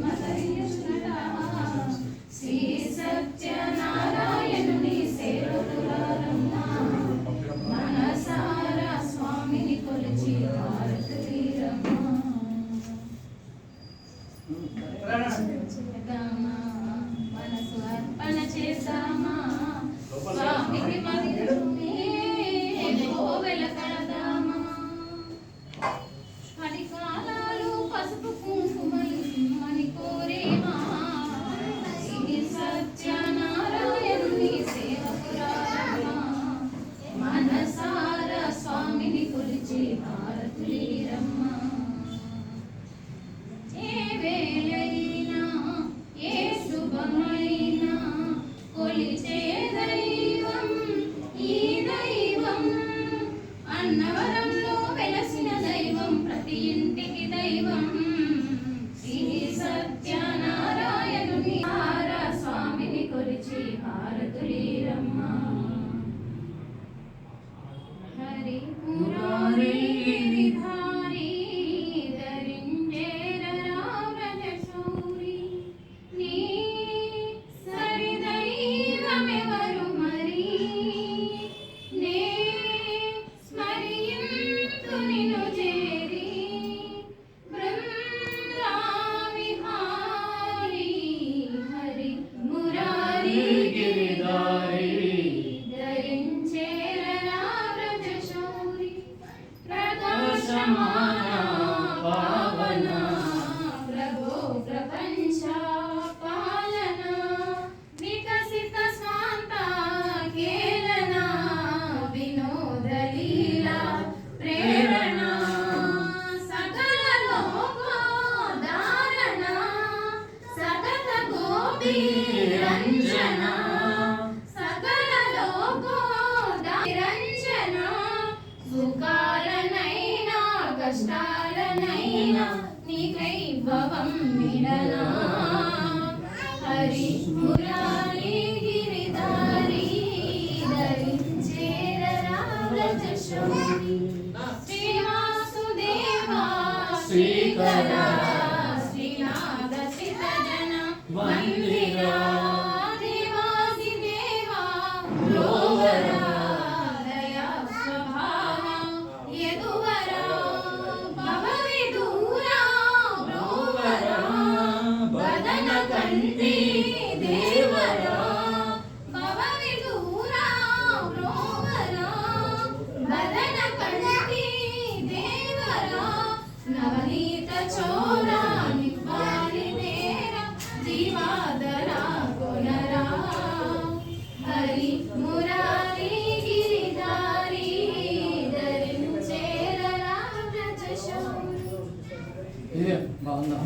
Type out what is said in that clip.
జన్మధరించునట శ్రీ సత్యనారాయణుని సేవకులారమ్మ మనసారా స్వామిని కొలిచి భారతీరమ్మ మనసు అర్పణ చేద్దామా స్వామికి మందిరమే కోవెల కడదామా పది కాలాలు పసుపు కుంకుమని కోరేమా శ్రీ సత్యనారాయణుని సేవకురాలమా మనసారా స్వామిని కొలిచి భారతీరమ్మ ఏ వేళైనా ఏ శుభమైనా కొలిచే దైవం ఈ దైవం అన్నవరంలో వెలసిన దైవం ప్రతి ఇంటికి దైవం శ్రీ సత్యనారాయణుని స్వామిని కొలిచి భారతులీరమ్మ హరి మురారి గిరిధారి ధరించేరరా వ్రజశౌరి నీ సరిదైవమెవరు మరి నే స్మరింతు నిన్ను చేరి బృందావిహారి హరి మురారి గిరిధారి ధరించేరరా వ్రజశౌరి ప్రకాశమాన పావన ప్రభో ప్రపంచ పాలన వికసిత స్వాంత కేలన వినోద లీలా ప్రేరణ సకల లోకోదారణ సతత గోపీ రంజన సకల లోకోదారణ సుఖాలనైనా కష్టాలనైనా నీకై భవం విడనా హరి మురారి గిరిధారి ధరించేరరా వ్రజశౌరి శ్రీవాసుదేవా శ్రీకరా శ్రీనాథ సితజన మందిరా దేవాది దేవా లోవరా దయా స్వభావ యదువరా భవవిదూరా బ్రోవరా వదన కంటి దేవరా భవవిదూరా బ్రోవరా వదన కంటి దేవరా నవనీత చోరా నివారి నేరా జీవాదరా కొనరా హరి మురారి గిరిధారి ధరించేరరా వ్రజశౌరి బాగుందా